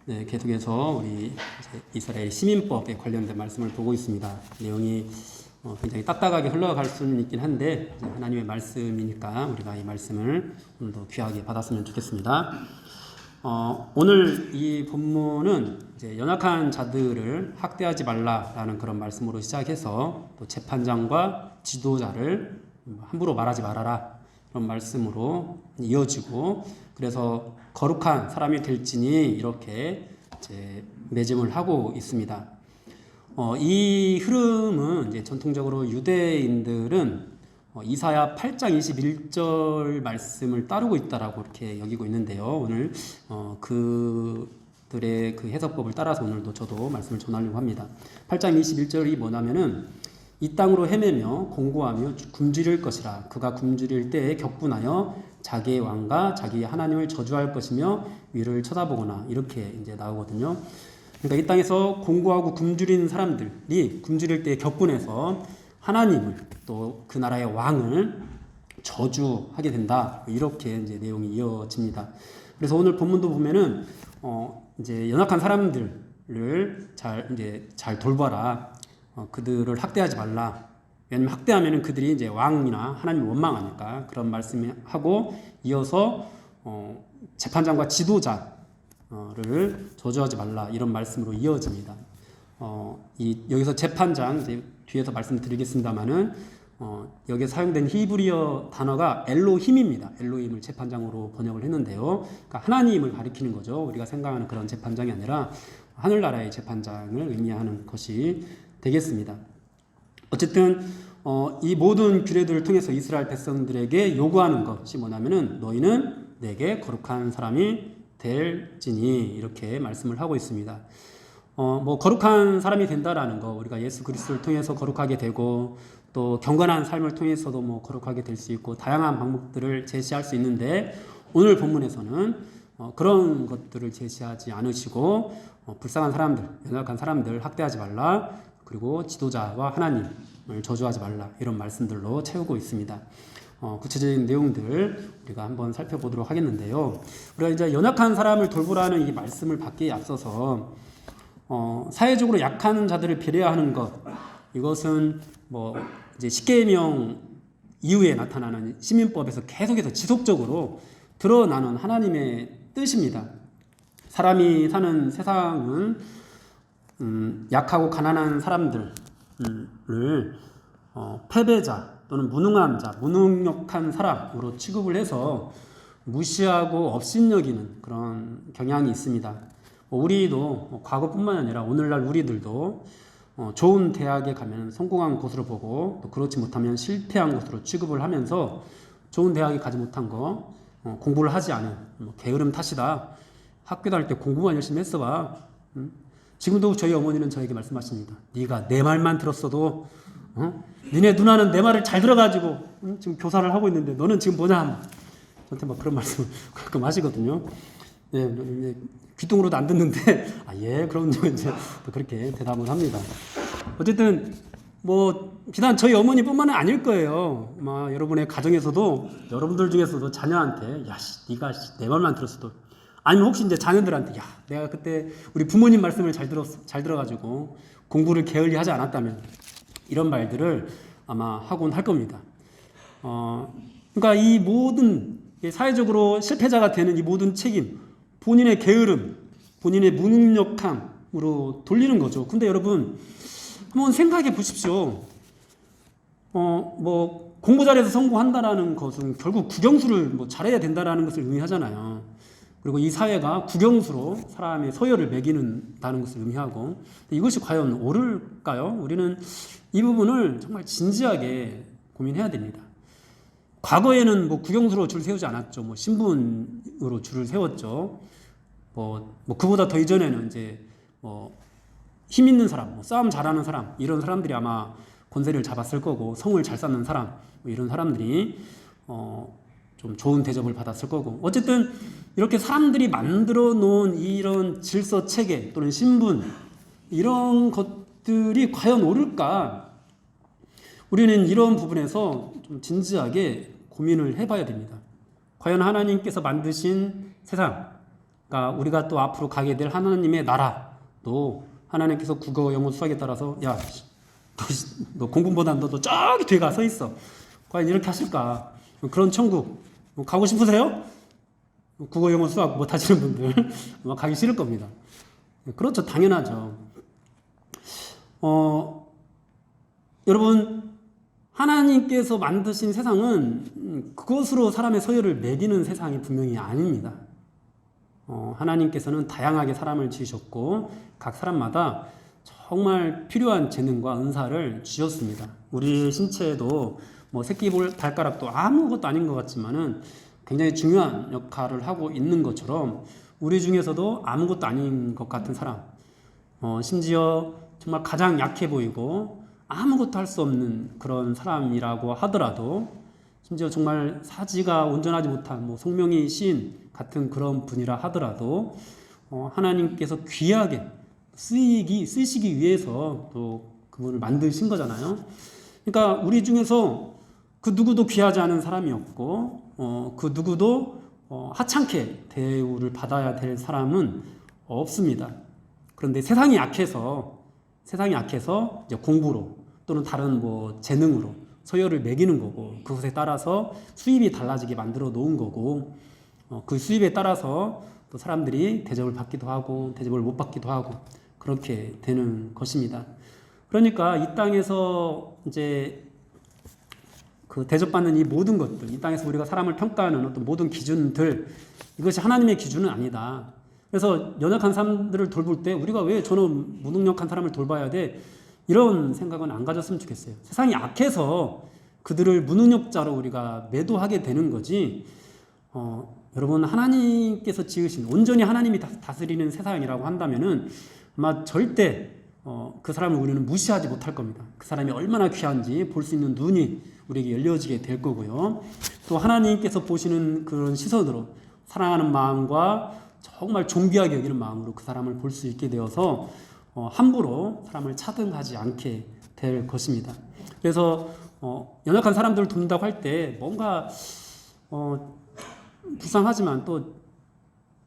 네, 계속해서 우리 이스라엘 시민법에 관련된 말씀을 보고 있습니다. 내용이 굉장히 딱딱하게 흘러갈 수는 있긴 한데 하나님의 말씀이니까 우리가 이 말씀을 오늘도 귀하게 받았으면 좋겠습니다. 오늘 이 본문은 이제 연약한 자들을 학대하지 말라라는 그런 말씀으로 시작해서 또 재판장과 지도자를 함부로 말하지 말아라 그런 말씀으로 이어지고, 그래서 거룩한 사람이 될지니 이렇게 이제 매짐을 하고 있습니다. 이 흐름은 이제 전통적으로 유대인들은 이사야 8장 21절 말씀을 따르고 있다라고 이렇게 여기고 있는데요. 오늘 그들의 그 해석법을 따라서 오늘도 저도 말씀을 전하려고 합니다. 8장 21절이 뭐냐면은 이 땅으로 헤매며 공고하며 굶주릴 것이라. 그가 굶주릴 때에 격분하여 자기의 왕과 자기의 하나님을 저주할 것이며 위를 쳐다보거나, 이렇게 이제 나오거든요. 그러니까 이 땅에서 공고하고 굶주린 사람들이 굶주릴 때에 격분해서 하나님을 또 그 나라의 왕을 저주하게 된다. 이렇게 이제 내용이 이어집니다. 그래서 오늘 본문도 보면은 이제 연약한 사람들을 잘 돌봐라. 그들을 학대하지 말라. 왜냐면 학대하면은 그들이 이제 왕이나 하나님을 원망하니까, 그런 말씀하고 이어서 재판장과 지도자를 저주하지 말라, 이런 말씀으로 이어집니다. 여기서 재판장, 이제 뒤에서 말씀드리겠습니다만은 여기에 사용된 히브리어 단어가 엘로힘입니다. 엘로힘을 재판장으로 번역을 했는데요. 그러니까 하나님을 가리키는 거죠. 우리가 생각하는 그런 재판장이 아니라 하늘나라의 재판장을 의미하는 것이 되겠습니다. 어쨌든 이 모든 규례들을 통해서 이스라엘 백성들에게 요구하는 것이 뭐냐면은 너희는 내게 거룩한 사람이 될지니, 이렇게 말씀을 하고 있습니다. 거룩한 사람이 된다라는 거, 우리가 예수 그리스도를 통해서 거룩하게 되고 또 경건한 삶을 통해서도 거룩하게 될 수 있고 다양한 방법들을 제시할 수 있는데, 오늘 본문에서는 그런 것들을 제시하지 않으시고 불쌍한 사람들, 연약한 사람들 학대하지 말라, 그리고 지도자와 하나님을 저주하지 말라, 이런 말씀들로 채우고 있습니다. 구체적인 내용들 우리가 한번 살펴보도록 하겠는데요. 우리가 이제 연약한 사람을 돌보라는 이 말씀을 받기에 앞서서 사회적으로 약한 자들을 배려하는 것, 이것은 이제 십계명 이후에 나타나는 시민법에서 계속해서 지속적으로 드러나는 하나님의 뜻입니다. 사람이 사는 세상은 약하고 가난한 사람들을 패배자 또는 무능한 자, 무능력한 사람으로 취급을 해서 무시하고 업신여기는 그런 경향이 있습니다. 우리도 과거뿐만 아니라 오늘날 우리들도 좋은 대학에 가면 성공한 곳으로 보고, 또 그렇지 못하면 실패한 곳으로 취급을 하면서 좋은 대학에 가지 못한 거, 공부를 하지 않은 게으름 탓이다. 학교 다닐 때 공부만 열심히 했어봐. 지금도 저희 어머니는 저에게 말씀하십니다. 네가 내 말만 들었어도 니네 누나는 내 말을 잘 들어가지고 지금 교사를 하고 있는데 너는 지금 뭐냐? 저한테 그런 말씀을 가끔 하시거든요. 네, 귀뚱으로도 안 듣는데 예, 그럼요, 이제 그렇게 대답을 합니다. 어쨌든 비단 저희 어머니뿐만 아닐 거예요. 여러분의 가정에서도, 여러분들 중에서도 자녀한테 네가 내 말만 들었어도, 아니면 혹시 이제 자녀들한테 내가 그때 우리 부모님 말씀을 잘 들어가지고 공부를 게을리 하지 않았다면, 이런 말들을 아마 하곤 할 겁니다. 그러니까 이 모든 사회적으로 실패자가 되는 이 모든 책임, 본인의 게으름, 본인의 무능력함으로 돌리는 거죠. 근데 여러분 한번 생각해 보십시오. 공부 잘해서 성공한다라는 것은 결국 국영수를 잘해야 된다라는 것을 의미하잖아요. 그리고 이 사회가 국영수로 사람의 서열을 매기는다는 것을 의미하고, 이것이 과연 옳을까요? 우리는 이 부분을 정말 진지하게 고민해야 됩니다. 과거에는 국영수로 줄 세우지 않았죠. 신분으로 줄을 세웠죠. 그보다 더 이전에는 이제 힘 있는 사람, 싸움 잘하는 사람, 이런 사람들이 아마 권세를 잡았을 거고, 성을 잘 쌓는 사람, 이런 사람들이 좀 좋은 대접을 받았을 거고, 어쨌든 이렇게 사람들이 만들어 놓은 이런 질서 체계 또는 신분, 이런 것들이 과연 옳을까? 우리는 이런 부분에서 좀 진지하게 고민을 해봐야 됩니다. 과연 하나님께서 만드신 세상, 그러니까 우리가 또 앞으로 가게 될 하나님의 나라도 하나님께서 국어, 영어, 수학에 따라서 야, 너 공부보다 너 저기 뒤에 가서 있어. 과연 이렇게 하실까? 그런 천국 가고 싶으세요? 국어, 영어, 수학 못하시는 분들 가기 싫을 겁니다. 그렇죠. 당연하죠. 여러분, 하나님께서 만드신 세상은 그것으로 사람의 서열을 매기는 세상이 분명히 아닙니다. 하나님께서는 다양하게 사람을 지으셨고 각 사람마다 정말 필요한 재능과 은사를 주셨습니다. 우리 신체에도 뭐 새끼볼 발가락도 아무것도 아닌 것 같지만은 굉장히 중요한 역할을 하고 있는 것처럼 우리 중에서도 아무것도 아닌 것 같은 사람, 심지어 정말 가장 약해 보이고 아무것도 할 수 없는 그런 사람이라고 하더라도, 심지어 정말 사지가 온전하지 못한 뭐 송명희 시인 같은 그런 분이라 하더라도 하나님께서 귀하게 쓰시기 위해서 또 그분을 만드신 거잖아요. 그러니까 우리 중에서 그 누구도 귀하지 않은 사람이 없고 그 누구도 하찮게 대우를 받아야 될 사람은 없습니다. 그런데 세상이 약해서 이제 공부로 또는 다른 뭐 재능으로 서열을 매기는 거고, 그것에 따라서 수입이 달라지게 만들어 놓은 거고, 그 수입에 따라서 또 사람들이 대접을 받기도 하고 대접을 못 받기도 하고 그렇게 되는 것입니다. 그러니까 이 땅에서 이제 그 대접받는 이 모든 것들, 이 땅에서 우리가 사람을 평가하는 어떤 모든 기준들, 이것이 하나님의 기준은 아니다. 그래서 연약한 사람들을 돌볼 때 우리가 왜 저는 무능력한 사람을 돌봐야 돼? 이런 생각은 안 가졌으면 좋겠어요. 세상이 악해서 그들을 무능력자로 우리가 매도하게 되는 거지. 여러분, 하나님께서 지으신, 온전히 하나님이 다스리는 세상이라고 한다면은 아마 절대 그 사람을 우리는 무시하지 못할 겁니다. 그 사람이 얼마나 귀한지 볼 수 있는 눈이 우리에게 열려지게 될 거고요. 또 하나님께서 보시는 그런 시선으로 사랑하는 마음과 정말 존귀하게 여기는 마음으로 그 사람을 볼 수 있게 되어서 함부로 사람을 차등하지 않게 될 것입니다. 그래서 연약한 사람들을 돕는다고 할 때 뭔가 불쌍하지만 또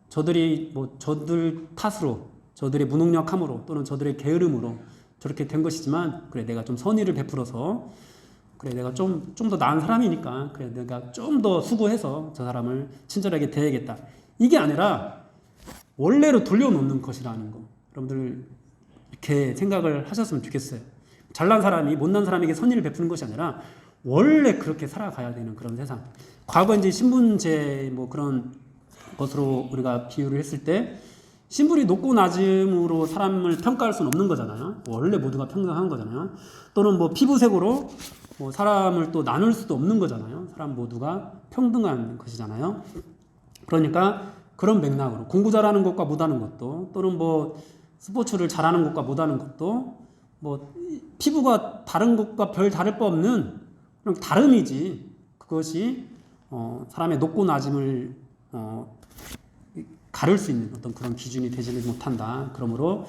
저들이 뭐 저들 탓으로, 저들의 무능력함으로 또는 저들의 게으름으로 저렇게 된 것이지만, 그래 내가 좀 선의를 베풀어서, 그래 내가 좀 더 나은 사람이니까 그래 내가 좀 더 수고해서 저 사람을 친절하게 대해야겠다, 이게 아니라 원래로 돌려놓는 것이라는 거, 여러분들 이렇게 생각을 하셨으면 좋겠어요. 잘난 사람이 못난 사람에게 선의를 베푸는 것이 아니라 원래 그렇게 살아가야 되는 그런 세상. 과거 이제 신분제 뭐 그런 것으로 우리가 비유를 했을 때, 신분이 높고 낮음으로 사람을 평가할 수는 없는 거잖아요. 원래 모두가 평등한 거잖아요. 또는 뭐 피부색으로 뭐 사람을 또 나눌 수도 없는 거잖아요. 사람 모두가 평등한 것이잖아요. 그러니까 그런 맥락으로 공부 잘하는 것과 못하는 것도, 또는 뭐 스포츠를 잘하는 것과 못하는 것도, 뭐 피부가 다른 것과 별 다를 바 없는 그냥 다름이지, 그것이 사람의 높고 낮음을 가를 수 있는 어떤 그런 기준이 되지는 못한다. 그러므로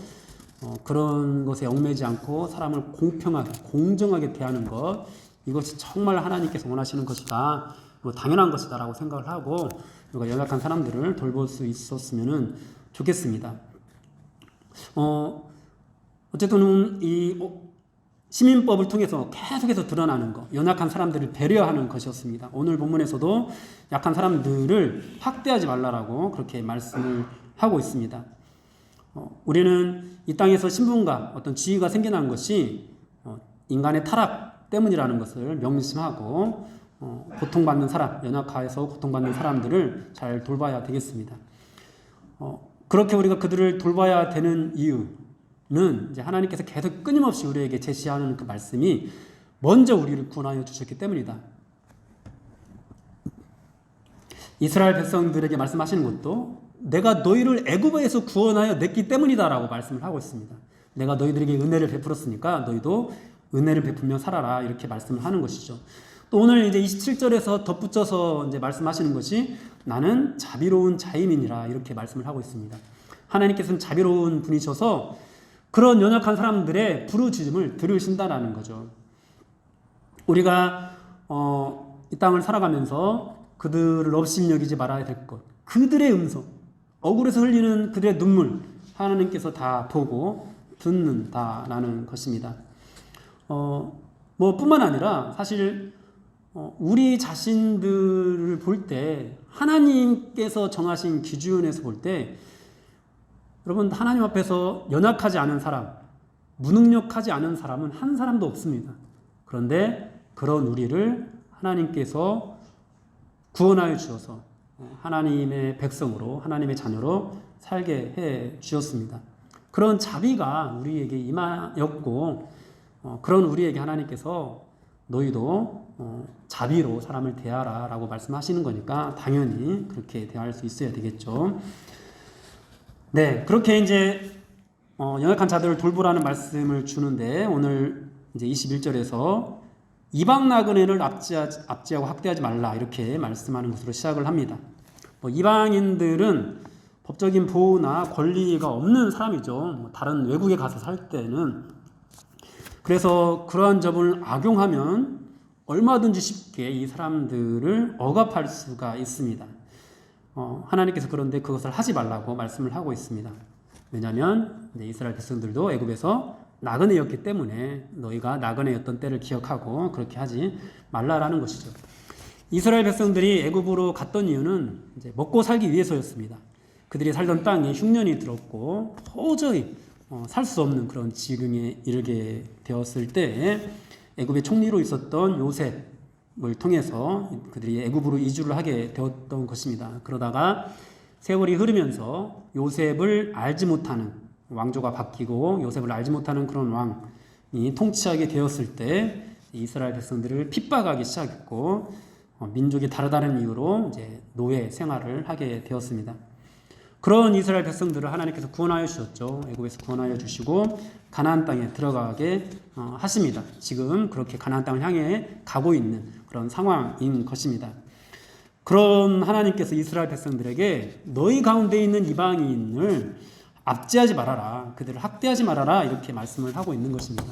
그런 것에 얽매지 않고 사람을 공평하게, 공정하게 대하는 것, 이것이 정말 하나님께서 원하시는 것이다, 당연한 것이다라고 생각을 하고 우리가 연약한 사람들을 돌볼 수 있었으면 좋겠습니다. 어쨌든 이 시민법을 통해서 계속해서 드러나는 것, 연약한 사람들을 배려하는 것이었습니다. 오늘 본문에서도 약한 사람들을 학대하지 말라라고 그렇게 말씀을 하고 있습니다. 우리는 이 땅에서 신분과 어떤 지위가 생겨난 것이 인간의 타락 때문이라는 것을 명심하고 고통받는 사람, 연약해서 고통받는 사람들을 잘 돌봐야 되겠습니다. 그렇게 우리가 그들을 돌봐야 되는 이유는 이제 하나님께서 계속 끊임없이 우리에게 제시하는 그 말씀이 먼저 우리를 구원하여 주셨기 때문이다. 이스라엘 백성들에게 말씀하시는 것도 내가 너희를 애굽에서 구원하여 냈기 때문이다라고 말씀을 하고 있습니다. 내가 너희들에게 은혜를 베풀었으니까 너희도 은혜를 베풀며 살아라, 이렇게 말씀을 하는 것이죠. 또 오늘 이제 27절에서 덧붙여서 이제 말씀하시는 것이 나는 자비로운 자임이니라, 이렇게 말씀을 하고 있습니다. 하나님께서는 자비로운 분이셔서 그런 연약한 사람들의 부르짖음을 들으신다라는 거죠. 우리가 이 땅을 살아가면서 그들을 업신여기지 말아야 될 것, 그들의 음성, 억울해서 흘리는 그들의 눈물 하나님께서 다 보고 듣는다라는 것입니다. 뭐 뿐만 아니라 사실 우리 자신들을 볼 때 하나님께서 정하신 기준에서 볼 때 여러분 하나님 앞에서 연약하지 않은 사람, 무능력하지 않은 사람은 한 사람도 없습니다. 그런데 그런 우리를 하나님께서 구원하여 주셔서 하나님의 백성으로 하나님의 자녀로 살게 해 주셨습니다. 그런 자비가 우리에게 임하였고 그런 우리에게 하나님께서 너희도 자비로 사람을 대하라 라고 말씀하시는 거니까 당연히 그렇게 대할 수 있어야 되겠죠. 네, 그렇게 이제 연약한 자들을 돌보라는 말씀을 주는데 오늘 이제 21절에서 이방 나그네를 압제하고 학대하지 말라 이렇게 말씀하는 것으로 시작을 합니다. 이방인들은 법적인 보호나 권리가 없는 사람이죠. 다른 외국에 가서 살 때는. 그래서 그러한 점을 악용하면 얼마든지 쉽게 이 사람들을 억압할 수가 있습니다. 하나님께서 그런데 그것을 하지 말라고 말씀을 하고 있습니다. 왜냐하면 이스라엘 백성들도 애굽에서 나그네였기 때문에 너희가 나그네였던 때를 기억하고 그렇게 하지 말라라는 것이죠. 이스라엘 백성들이 애굽으로 갔던 이유는 이제 먹고 살기 위해서였습니다. 그들이 살던 땅에 흉년이 들었고 도저히 살 수 없는 그런 지경에 이르게 되었을 때 애굽의 총리로 있었던 요셉을 통해서 그들이 애굽으로 이주를 하게 되었던 것입니다. 그러다가 세월이 흐르면서 요셉을 알지 못하는 왕조가 바뀌고 요셉을 알지 못하는 그런 왕이 통치하게 되었을 때 이스라엘 백성들을 핍박하기 시작했고 민족이 다르다는 이유로 이제 노예 생활을 하게 되었습니다. 그런 이스라엘 백성들을 하나님께서 구원하여 주셨죠. 애굽에서 구원하여 주시고 가나안 땅에 들어가게 하십니다. 지금 그렇게 가나안 땅을 향해 가고 있는 그런 상황인 것입니다. 그런 하나님께서 이스라엘 백성들에게 너희 가운데 있는 이방인을 압제하지 말아라, 그들을 학대하지 말아라 이렇게 말씀을 하고 있는 것입니다.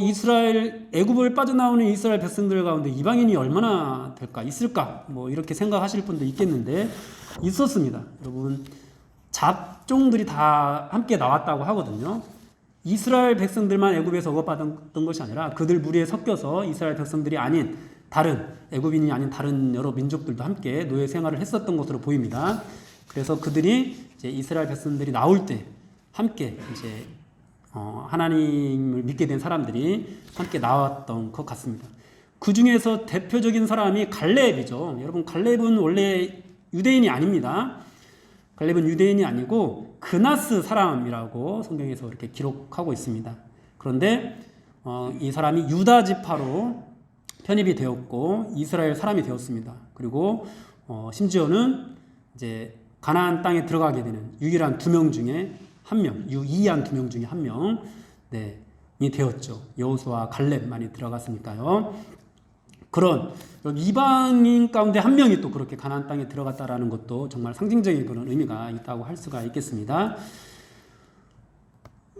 이스라엘 애굽을 빠져나오는 이스라엘 백성들 가운데 이방인이 얼마나 될까 있을까 이렇게 생각하실 분도 있겠는데 있었습니다. 여러분 잡종들이 다 함께 나왔다고 하거든요. 이스라엘 백성들만 애굽에서 억압받았던 것이 아니라 그들 무리에 섞여서 이스라엘 백성들이 아닌 다른 애굽인이 아닌 다른 여러 민족들도 함께 노예 생활을 했었던 것으로 보입니다. 그래서 그들이 이제 이스라엘 백성들이 나올 때 함께 이제 하나님을 믿게 된 사람들이 함께 나왔던 것 같습니다. 그 중에서 대표적인 사람이 갈렙이죠. 여러분 갈렙은 원래 유대인이 아닙니다. 갈렙은 유대인이 아니고 그나스 사람이라고 성경에서 이렇게 기록하고 있습니다. 그런데 이 사람이 유다 지파로 편입이 되었고 이스라엘 사람이 되었습니다. 그리고 심지어는 이제 가나안 땅에 들어가게 되는 유일한 2명 중에 한 명, 유일한 2명 중에 한 명이 되었죠. 여호수아 갈렙만이 들어갔으니까요. 그런 이방인 가운데 한 명이 또 그렇게 가나안 땅에 들어갔다라는 것도 정말 상징적인 그런 의미가 있다고 할 수가 있겠습니다.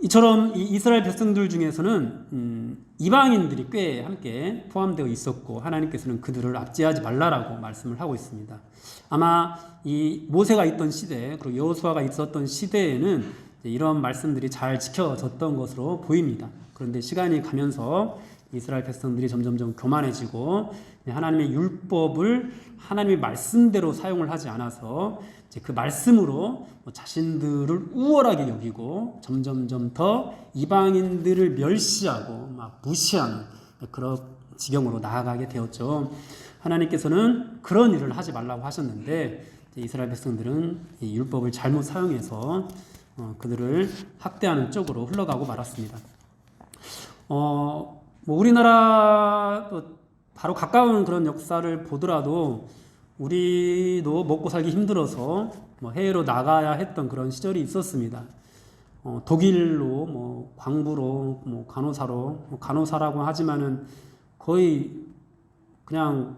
이처럼 이스라엘 백성들 중에서는 이방인들이 꽤 함께 포함되어 있었고 하나님께서는 그들을 압제하지 말라라고 말씀을 하고 있습니다. 아마 이 모세가 있던 시대 그리고 여호수아가 있었던 시대에는 이런 말씀들이 잘 지켜졌던 것으로 보입니다. 그런데 시간이 가면서 이스라엘 백성들이 점점점 교만해지고 하나님의 율법을 하나님의 말씀대로 사용을 하지 않아서 이제 그 말씀으로 자신들을 우월하게 여기고 점점점 더 이방인들을 멸시하고 막 무시하는 그런 지경으로 나아가게 되었죠. 하나님께서는 그런 일을 하지 말라고 하셨는데 이스라엘 백성들은 이 율법을 잘못 사용해서 그들을 학대하는 쪽으로 흘러가고 말았습니다. 우리나라 바로 가까운 그런 역사를 보더라도 우리도 먹고 살기 힘들어서 해외로 나가야 했던 그런 시절이 있었습니다. 독일로 광부로 간호사로 간호사라고 하지만은 거의 그냥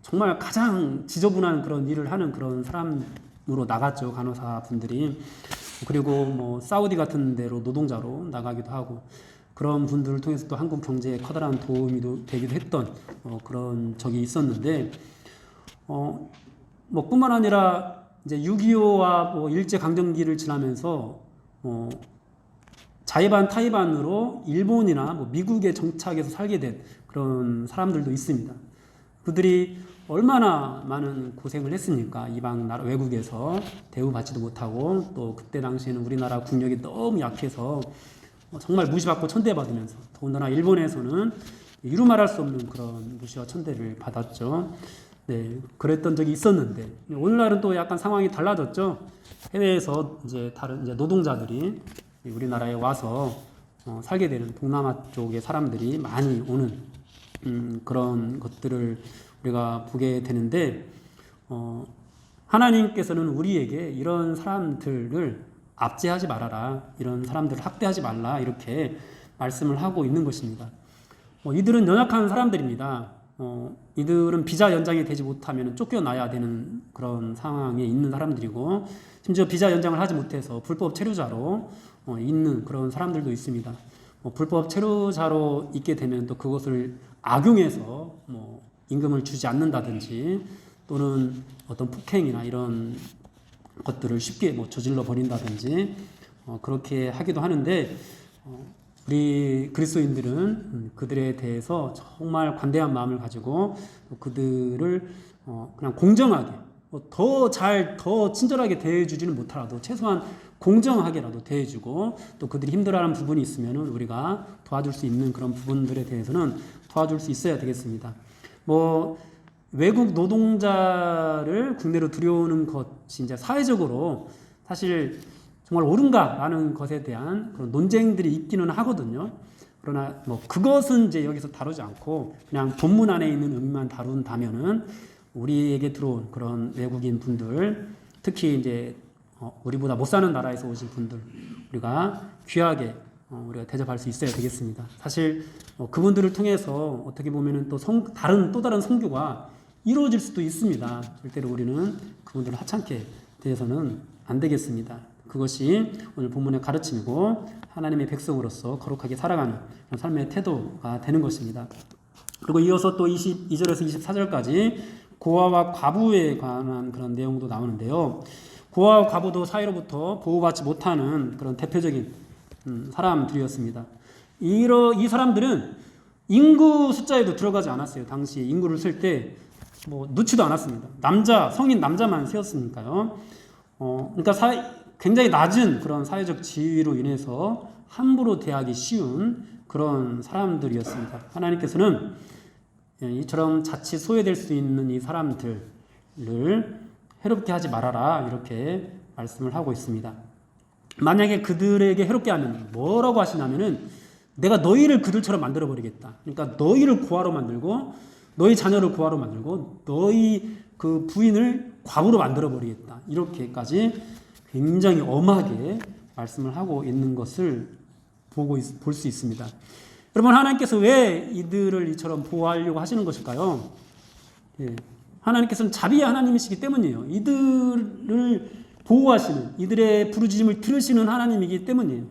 정말 가장 지저분한 그런 일을 하는 그런 사람으로 나갔죠. 간호사 분들이. 그리고 사우디 같은 데로 노동자로 나가기도 하고 그런 분들을 통해서 또 한국 경제에 커다란 도움이 되기도 했던 그런 적이 있었는데 뿐만 아니라 이제 6.25와 뭐 일제강점기를 지나면서 자의반 타의반으로 일본이나 뭐 미국에 정착해서 살게 된 그런 사람들도 있습니다. 그들이 얼마나 많은 고생을 했습니까? 이방 나라 외국에서 대우받지도 못하고 또 그때 당시에는 우리나라 국력이 너무 약해서 정말 무시받고 천대받으면서 더군다나 일본에서는 이루 말할 수 없는 그런 무시와 천대를 받았죠. 네, 그랬던 적이 있었는데 오늘날은 또 약간 상황이 달라졌죠. 해외에서 이제 다른 이제 노동자들이 우리나라에 와서 살게 되는 동남아 쪽의 사람들이 많이 오는 그런 것들을 우리가 보게 되는데 하나님께서는 우리에게 이런 사람들을 압제하지 말아라, 이런 사람들을 학대하지 말라 이렇게 말씀을 하고 있는 것입니다. 이들은 연약한 사람들입니다. 이들은 비자 연장이 되지 못하면 쫓겨나야 되는 그런 상황에 있는 사람들이고 심지어 비자 연장을 하지 못해서 불법 체류자로 있는 그런 사람들도 있습니다. 불법 체류자로 있게 되면 또 그것을 악용해서 임금을 주지 않는다든지 또는 어떤 폭행이나 이런 것들을 쉽게 저질러 버린다든지 그렇게 하기도 하는데 우리 그리스도인들은 그들에 대해서 정말 관대한 마음을 가지고 그들을 그냥 공정하게 더 친절하게 대해주지는 못하라도 최소한 공정하게라도 대해주고 또 그들이 힘들어하는 부분이 있으면 우리가 도와줄 수 있는 그런 부분들에 대해서는 도와줄 수 있어야 되겠습니다. 외국 노동자를 국내로 들여오는 것이 이제 사회적으로 사실 정말 옳은가라는 것에 대한 그런 논쟁들이 있기는 하거든요. 그러나 그것은 이제 여기서 다루지 않고 그냥 본문 안에 있는 의미만 다룬다면은 우리에게 들어온 그런 외국인 분들, 특히 이제 우리보다 못 사는 나라에서 오신 분들 우리가 귀하게 우리가 대접할 수 있어야 되겠습니다. 사실 그분들을 통해서 어떻게 보면은 또 다른 선교가 이루어질 수도 있습니다. 절대로 우리는 그분들을 하찮게 대해서는 안 되겠습니다. 그것이 오늘 본문의 가르침이고 하나님의 백성으로서 거룩하게 살아가는 삶의 태도가 되는 것입니다. 그리고 이어서 또 22절에서 24절까지 고아와 과부에 관한 그런 내용도 나오는데요. 고아와 과부도 사회로부터 보호받지 못하는 그런 대표적인 사람들이었습니다. 이 사람들은 인구 숫자에도 들어가지 않았어요. 당시 인구를 쓸 때 넣지도 않았습니다. 성인 남자만 세웠으니까요. 그러니까 굉장히 낮은 그런 사회적 지위로 인해서 함부로 대하기 쉬운 그런 사람들이었습니다. 하나님께서는 이처럼 자칫 소외될 수 있는 이 사람들을 해롭게 하지 말아라 이렇게 말씀을 하고 있습니다. 만약에 그들에게 해롭게 하면 뭐라고 하시냐면은 내가 너희를 그들처럼 만들어 버리겠다. 그러니까 너희를 고아로 만들고 너희 자녀를 고아로 만들고 너희 그 부인을 과부로 만들어 버리겠다. 이렇게까지 굉장히 엄하게 말씀을 하고 있는 것을 볼 수 있습니다. 여러분, 하나님께서 왜 이들을 이처럼 보호하려고 하시는 것일까요? 하나님께서는 자비의 하나님이시기 때문이에요. 이들을 보호하시는, 이들의 부르짖음을 들으시는 하나님이기 때문이에요.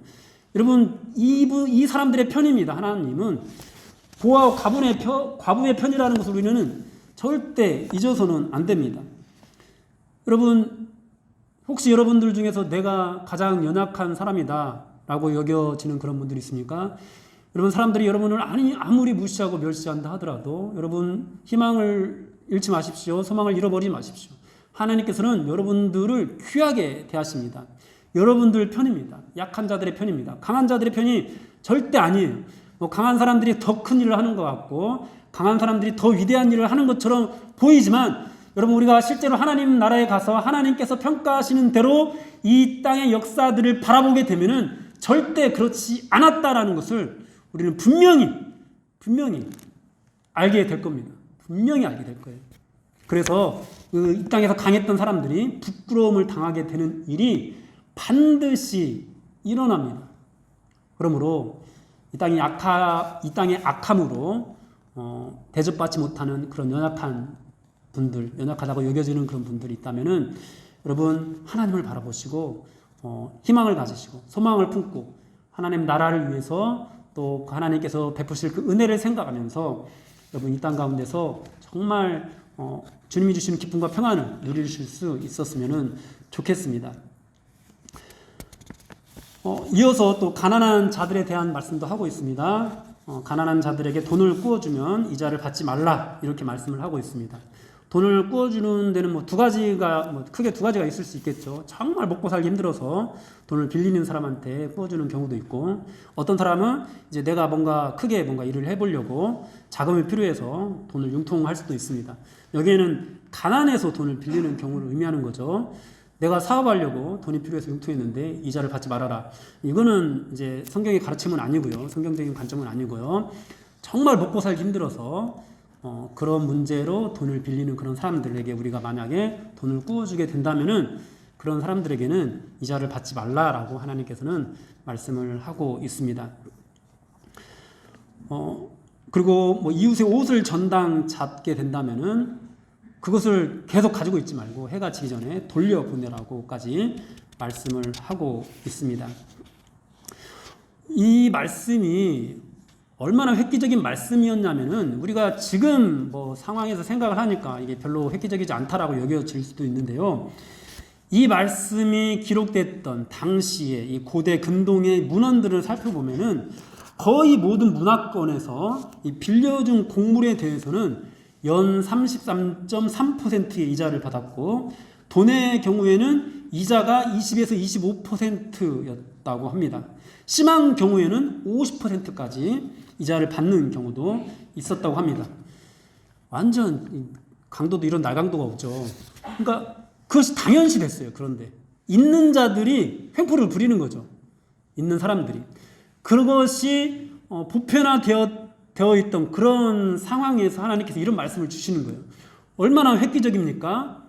여러분, 이 사람들의 편입니다. 하나님은 고아와 과부의 편이라는 것을 우리는 절대 잊어서는 안 됩니다. 여러분, 혹시 여러분들 중에서 내가 가장 연약한 사람이다 라고 여겨지는 그런 분들이 있습니까? 여러분, 사람들이 여러분을 아무리 무시하고 멸시한다 하더라도 여러분 희망을 잃지 마십시오. 소망을 잃어버리지 마십시오. 하나님께서는 여러분들을 귀하게 대하십니다. 여러분들 편입니다. 약한 자들의 편입니다. 강한 자들의 편이 절대 아니에요. 강한 사람들이 더 큰 일을 하는 것 같고 강한 사람들이 더 위대한 일을 하는 것처럼 보이지만 여러분, 우리가 실제로 하나님 나라에 가서 하나님께서 평가하시는 대로 이 땅의 역사들을 바라보게 되면은 절대 그렇지 않았다라는 것을 우리는 분명히 알게 될 겁니다. 분명히 알게 될 거예요. 그래서 이 땅에서 강했던 사람들이 부끄러움을 당하게 되는 일이 반드시 일어납니다. 그러므로 이 땅의 악함으로 대접받지 못하는 그런 연약하다고 여겨지는 그런 분들이 있다면은 여러분, 하나님을 바라보시고 희망을 가지시고 소망을 품고 하나님 나라를 위해서 또 하나님께서 베푸실 그 은혜를 생각하면서 여러분 이 땅 가운데서 정말 주님이 주시는 기쁨과 평안을 누리실 수 있었으면 좋겠습니다. 이어서 또 가난한 자들에 대한 말씀도 하고 있습니다. 가난한 자들에게 돈을 꾸어주면 이자를 받지 말라 이렇게 말씀을 하고 있습니다. 돈을 꾸어주는 데는 크게 두 가지가 있을 수 있겠죠. 정말 먹고 살기 힘들어서 돈을 빌리는 사람한테 꾸어주는 경우도 있고, 어떤 사람은 이제 내가 크게 일을 해보려고 자금이 필요해서 돈을 융통할 수도 있습니다. 여기에는 가난해서 돈을 빌리는 경우를 의미하는 거죠. 내가 사업하려고 돈이 필요해서 융통했는데 이자를 받지 말아라. 이거는 이제 성경의 가르침은 아니고요. 성경적인 관점은 아니고요. 정말 먹고 살기 힘들어서 그런 문제로 돈을 빌리는 그런 사람들에게 우리가 만약에 돈을 꾸어주게 된다면은 그런 사람들에게는 이자를 받지 말라라고 하나님께서는 말씀을 하고 있습니다. 그리고 이웃의 옷을 전당 잡게 된다면은 그것을 계속 가지고 있지 말고 해가 지기 전에 돌려보내라고까지 말씀을 하고 있습니다. 이 말씀이 얼마나 획기적인 말씀이었냐면은 우리가 지금 상황에서 생각을 하니까 이게 별로 획기적이지 않다라고 여겨질 수도 있는데요. 이 말씀이 기록됐던 당시에 이 고대 근동의 문헌들을 살펴보면은 거의 모든 문화권에서 이 빌려준 곡물에 대해서는 연 33.3%의 이자를 받았고, 돈의 경우에는 이자가 20에서 25%였다고 합니다. 심한 경우에는 50%까지 이자를 받는 경우도 있었다고 합니다. 완전 강도도 이런 날강도가 없죠. 그러니까 그것이 당연시 됐어요. 그런데 있는 자들이 횡포를 부리는 거죠. 있는 사람들이. 그것이 보편화되어 있던 그런 상황에서 하나님께서 이런 말씀을 주시는 거예요. 얼마나 획기적입니까?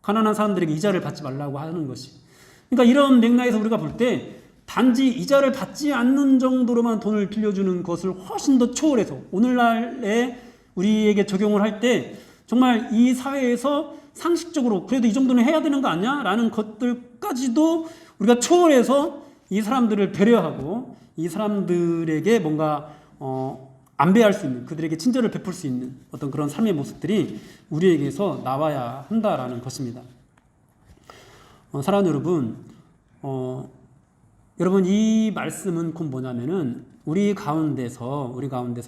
가난한 사람들에게 이자를 받지 말라고 하는 것이. 그러니까 이런 맥락에서 우리가 볼 때 단지 이자를 받지 않는 정도로만 돈을 빌려주는 것을 훨씬 더 초월해서 오늘날에 우리에게 적용을 할 때 정말 이 사회에서 상식적으로 그래도 이 정도는 해야 되는 거 아니야? 라는 것들까지도 우리가 초월해서 이 사람들을 배려하고 이 사람들에게 뭔가 안배할 수 있는, 그들에게 친절을 베풀 수 있는 어떤 그런 삶의 모습들이 우리에게서 나와야 한다라는 것입니다. 사랑하는 여러분, 여러분 이 말씀은 곧 뭐냐면은 우리 가운데서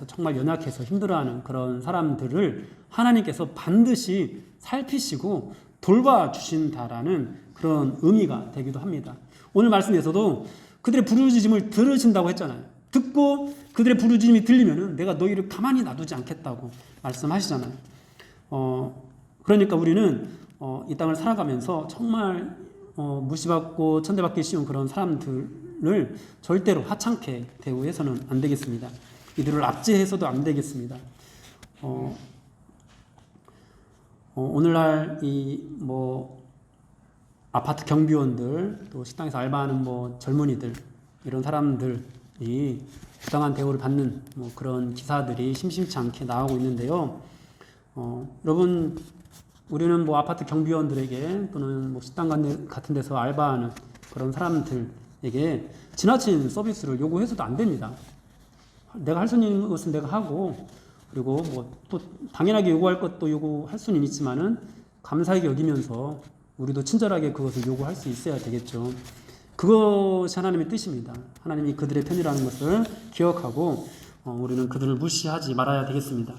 정말 연약해서 힘들어하는 그런 사람들을 하나님께서 반드시 살피시고 돌봐주신다라는 그런 의미가 되기도 합니다. 오늘 말씀에서도 그들의 부르짖음을 들으신다고 했잖아요. 듣고 그들의 부르짖음이 들리면은 내가 너희를 가만히 놔두지 않겠다고 말씀하시잖아요. 그러니까 우리는 이 땅을 살아가면서 정말 무시받고 천대받기 쉬운 그런 사람들을 절대로 하찮게 대우해서는 안 되겠습니다. 이들을 압제해서도 안 되겠습니다. 오늘날 아파트 경비원들, 또 식당에서 알바하는 젊은이들, 이런 사람들이 부당한 대우를 받는 그런 기사들이 심심치 않게 나오고 있는데요. 여러분, 우리는 아파트 경비원들에게 또는 식당 같은 데서 알바하는 그런 사람들에게 지나친 서비스를 요구해서도 안 됩니다. 내가 할 수 있는 것은 내가 하고, 그리고 또 당연하게 요구할 것도 요구할 수는 있지만은 감사하게 여기면서 우리도 친절하게 그것을 요구할 수 있어야 되겠죠. 그것이 하나님의 뜻입니다. 하나님이 그들의 편이라는 것을 기억하고 우리는 그들을 무시하지 말아야 되겠습니다.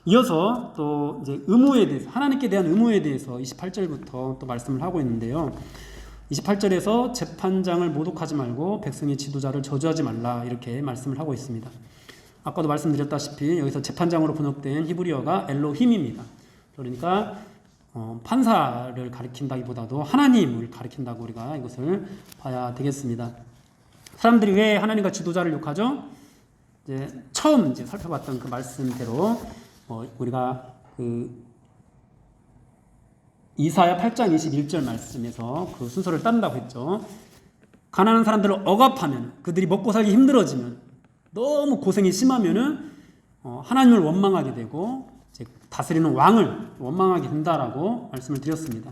이어서 또 이제 의무에 대해서, 하나님께 대한 의무에 대해서 28절부터 또 말씀을 하고 있는데요. 28절에서 재판장을 모독하지 말고 백성의 지도자를 저주하지 말라 이렇게 말씀을 하고 있습니다. 아까도 말씀드렸다시피 여기서 재판장으로 번역된 히브리어가 엘로힘입니다. 그러니까 판사를 가리킨다기보다도 하나님을 가리킨다고 우리가 이것을 봐야 되겠습니다. 사람들이 왜 하나님과 지도자를 욕하죠? 처음 살펴봤던 그 말씀대로 우리가 이사야 8장 21절 말씀에서 그 순서를 따른다고 했죠. 가난한 사람들을 억압하면, 그들이 먹고 살기 힘들어지면, 너무 고생이 심하면은 하나님을 원망하게 되고 다스리는 왕을 원망하게 된다라고 말씀을 드렸습니다.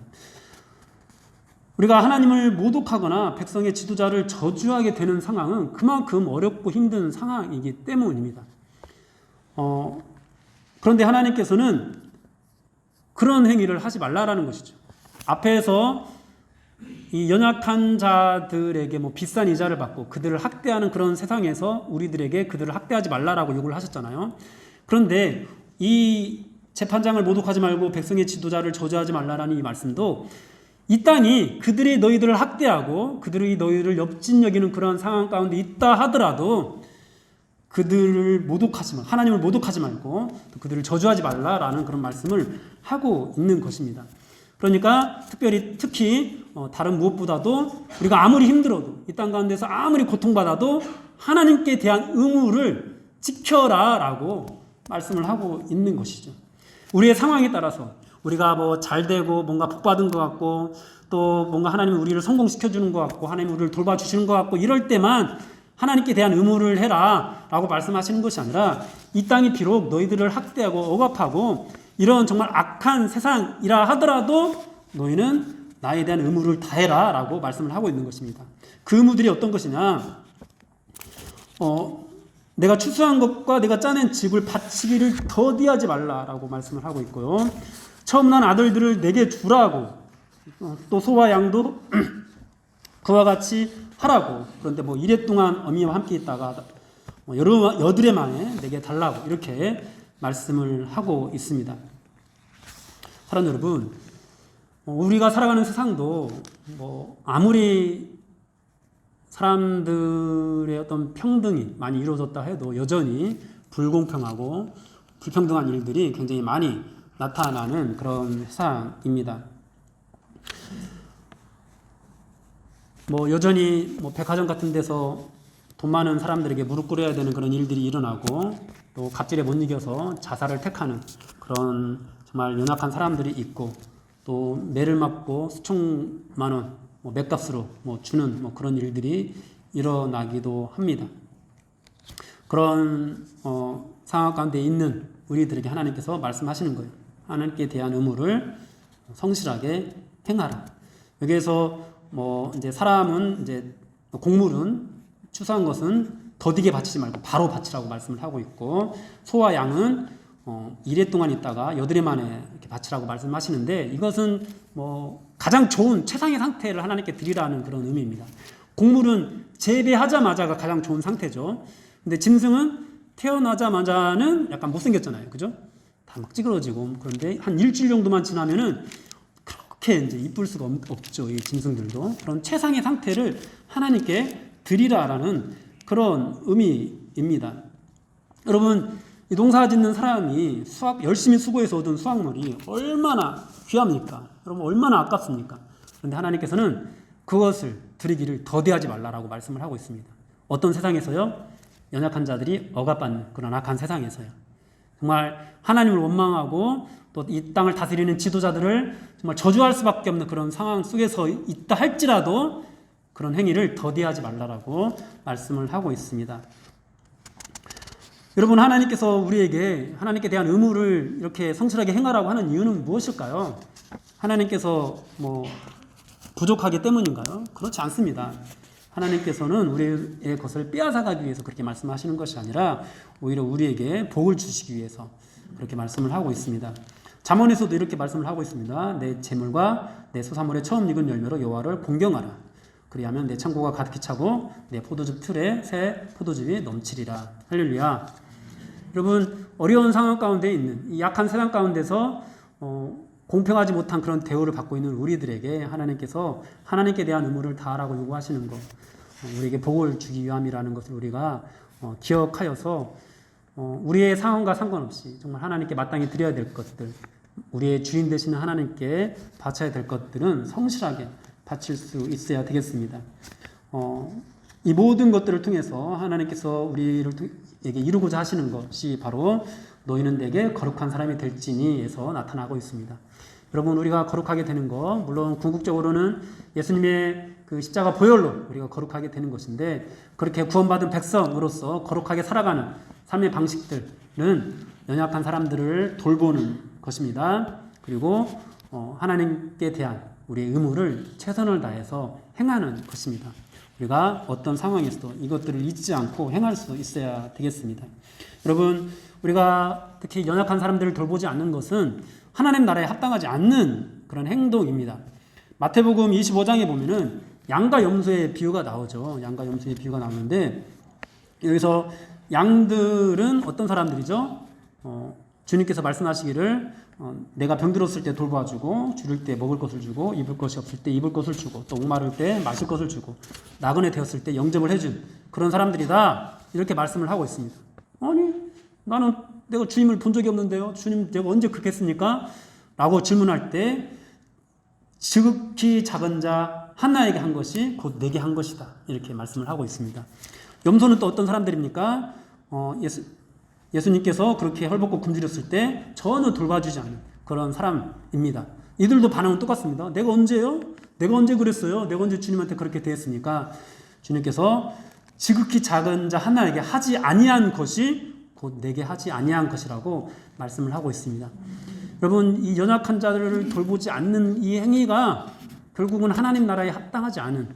우리가 하나님을 모독하거나 백성의 지도자를 저주하게 되는 상황은 그만큼 어렵고 힘든 상황이기 때문입니다. 그런데 하나님께서는 그런 행위를 하지 말라라는 것이죠. 앞에서 이 연약한 자들에게 뭐 비싼 이자를 받고 그들을 학대하는 그런 세상에서 우리들에게 그들을 학대하지 말라라고 요구를 하셨잖아요. 그런데 이 재판장을 모독하지 말고 백성의 지도자를 저주하지 말라라는 이 말씀도 이 땅이 그들이 너희들을 학대하고 그들이 너희를 엽진여기는 그런 상황 가운데 있다 하더라도 그들을 모독하지 말, 하나님을 모독하지 말고 또 그들을 저주하지 말라라는 그런 말씀을 하고 있는 것입니다. 그러니까 특히 다른 무엇보다도 우리가 아무리 힘들어도 이 땅 가운데서 아무리 고통받아도 하나님께 대한 의무를 지켜라라고 말씀을 하고 있는 것이죠. 우리의 상황에 따라서 우리가 뭐 잘되고 뭔가 복받은 것 같고 또 뭔가 하나님이 우리를 성공시켜주는 것 같고 하나님이 우리를 돌봐주시는 것 같고 이럴 때만 하나님께 대한 의무를 해라 라고 말씀하시는 것이 아니라 이 땅이 비록 너희들을 학대하고 억압하고 이런 정말 악한 세상이라 하더라도 너희는 나에 대한 의무를 다해라 라고 말씀을 하고 있는 것입니다. 그 의무들이 어떤 것이냐, 내가 추수한 것과 내가 짜낸 집을 바치기를 더디하지 말라라고 말씀을 하고 있고요. 처음 난 아들들을 내게 주라고, 또 소와 양도 그와 같이 하라고. 그런데 뭐 이래 동안 어미와 함께 있다가 여드레 만에 내게 달라고 이렇게 말씀을 하고 있습니다. 사랑 여러분, 우리가 살아가는 세상도 뭐 아무리 사람들의 어떤 평등이 많이 이루어졌다 해도 여전히 불공평하고 불평등한 일들이 굉장히 많이 나타나는 그런 세상입니다. 뭐 여전히 뭐 백화점 같은 데서 돈 많은 사람들에게 무릎 꿇어야 되는 그런 일들이 일어나고 또 갑질에 못 이겨서 자살을 택하는 그런 정말 연약한 사람들이 있고 또 매를 맞고 수천만 원 뭐 맥값으로 뭐 주는 뭐 그런 일들이 일어나기도 합니다. 그런 상황 가운데 있는 우리들에게 하나님께서 말씀하시는 거예요. 하나님께 대한 의무를 성실하게 행하라. 여기에서 뭐 이제 사람은 이제 곡물은 추수한 것은 더디게 바치지 말고 바로 바치라고 말씀을 하고 있고 소와 양은 이래 동안 있다가 여드레 만에 이렇게 바치라고 말씀하시는데 이것은 뭐 가장 좋은 최상의 상태를 하나님께 드리라는 그런 의미입니다. 곡물은 재배하자마자가 가장 좋은 상태죠. 근데 짐승은 태어나자마자는 약간 못생겼잖아요. 그죠? 다 막 찌그러지고 그런데 한 일주일 정도만 지나면은 그렇게 이제 이쁠 수가 없죠. 이 짐승들도. 그런 최상의 상태를 하나님께 드리라라는 그런 의미입니다. 여러분, 이 농사 짓는 사람이 열심히 수고해서 얻은 수확물이 얼마나 귀합니까? 여러분, 얼마나 아깝습니까? 그런데 하나님께서는 그것을 드리기를 더디하지 말라라고 말씀을 하고 있습니다. 어떤 세상에서요? 연약한 자들이 억압받는 그런 악한 세상에서요. 정말 하나님을 원망하고 또 이 땅을 다스리는 지도자들을 정말 저주할 수밖에 없는 그런 상황 속에서 있다 할지라도 그런 행위를 더디하지 말라라고 말씀을 하고 있습니다. 여러분, 하나님께서 우리에게 하나님께 대한 의무를 이렇게 성실하게 행하라고 하는 이유는 무엇일까요? 하나님께서 뭐 부족하기 때문인가요? 그렇지 않습니다. 하나님께서는 우리의 것을 빼앗아가기 위해서 그렇게 말씀하시는 것이 아니라 오히려 우리에게 복을 주시기 위해서 그렇게 말씀을 하고 있습니다. 잠언에서도 이렇게 말씀을 하고 있습니다. 내 재물과 내 소사물의 처음 익은 열매로 여호와를 공경하라. 그리하면 내 창고가 가득히 차고 내 포도즙 틀에 새 포도즙이 넘치리라. 할렐루야. 여러분, 어려운 상황 가운데 있는 이 약한 세상 가운데서 공평하지 못한 그런 대우를 받고 있는 우리들에게 하나님께서 하나님께 대한 의무를 다하라고 요구하시는 것, 우리에게 복을 주기 위함이라는 것을 우리가 기억하여서 우리의 상황과 상관없이 정말 하나님께 마땅히 드려야 될 것들, 우리의 주인 되시는 하나님께 바쳐야 될 것들은 성실하게 바칠 수 있어야 되겠습니다. 이 모든 것들을 통해서 하나님께서 우리에게 이루고자 하시는 것이 바로 너희는 내게 거룩한 사람이 될지니에서 나타나고 있습니다. 여러분, 우리가 거룩하게 되는 것, 물론 궁극적으로는 예수님의 그 십자가 보혈로 우리가 거룩하게 되는 것인데 그렇게 구원받은 백성으로서 거룩하게 살아가는 삶의 방식들은 연약한 사람들을 돌보는 것입니다. 그리고 하나님께 대한 우리의 의무를 최선을 다해서 행하는 것입니다. 우리가 어떤 상황에서도 이것들을 잊지 않고 행할 수 있어야 되겠습니다. 여러분, 우리가 특히 연약한 사람들을 돌보지 않는 것은 하나님 나라에 합당하지 않는 그런 행동입니다. 마태복음 25장에 보면은 양과 염소의 비유가 나오죠. 양과 염소의 비유가 나오는데 여기서 양들은 어떤 사람들이죠? 주님께서 말씀하시기를 내가 병들었을 때 돌봐주고 줄일 때 먹을 것을 주고 입을 것이 없을 때 입을 것을 주고 또 목마를 때 마실 것을 주고 나그네 되었을 때 영접을 해준 그런 사람들이다 이렇게 말씀을 하고 있습니다. 아니 나는 내가 주님을 본 적이 없는데요. 주님 내가 언제 그렇게 했습니까? 라고 질문할 때 지극히 작은 자 하나에게 한 것이 곧 내게 한 것이다 이렇게 말씀을 하고 있습니다. 염소는 또 어떤 사람들입니까? 예수님께서 그렇게 헐벗고 굶주렸을 때 전혀 돌봐주지 않은 그런 사람입니다. 이들도 반응은 똑같습니다. 내가 언제요? 내가 언제 그랬어요? 내가 언제 주님한테 그렇게 대했습니까? 주님께서 지극히 작은 자 하나에게 하지 아니한 것이 곧 내게 하지 아니한 것이라고 말씀을 하고 있습니다. 여러분, 이 연약한 자들을 돌보지 않는 이 행위가 결국은 하나님 나라에 합당하지 않은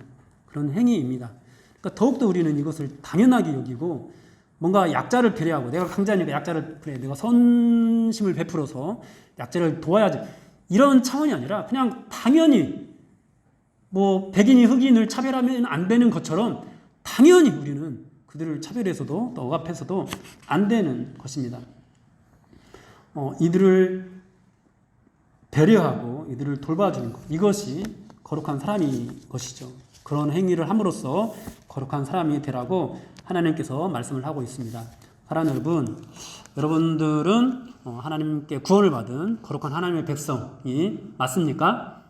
그런 행위입니다. 그러니까 더욱더 우리는 이것을 당연하게 여기고 뭔가 약자를 배려하고 내가 강자니까 약자를 배려, 내가 선심을 베풀어서 약자를 도와야지 이런 차원이 아니라 그냥 당연히 뭐 백인이 흑인을 차별하면 안 되는 것처럼 당연히 우리는 그들을 차별해서도 또 억압해서도 안 되는 것입니다. 이들을 배려하고 이들을 돌봐주는 것 이것이 거룩한 사람이 것이죠. 그런 행위를 함으로써 거룩한 사람이 되라고 하나님께서 말씀을 하고 있습니다. 사랑하는 여러분, 여러분들은 하나님께 구원을 받은 거룩한 하나님의 백성이 맞습니까?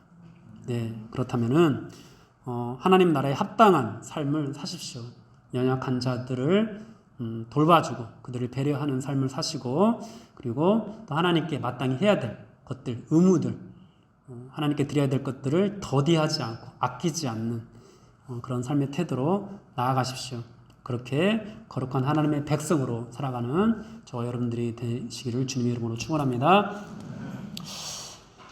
네, 그렇다면은 하나님 나라에 합당한 삶을 사십시오. 연약한 자들을 돌봐주고 그들을 배려하는 삶을 사시고 그리고 또 하나님께 마땅히 해야 될 것들, 의무들, 하나님께 드려야 될 것들을 더디하지 않고 아끼지 않는 그런 삶의 태도로 나아가십시오. 그렇게 거룩한 하나님의 백성으로 살아가는 저와 여러분들이 되시기를 주님의 이름으로 축원합니다.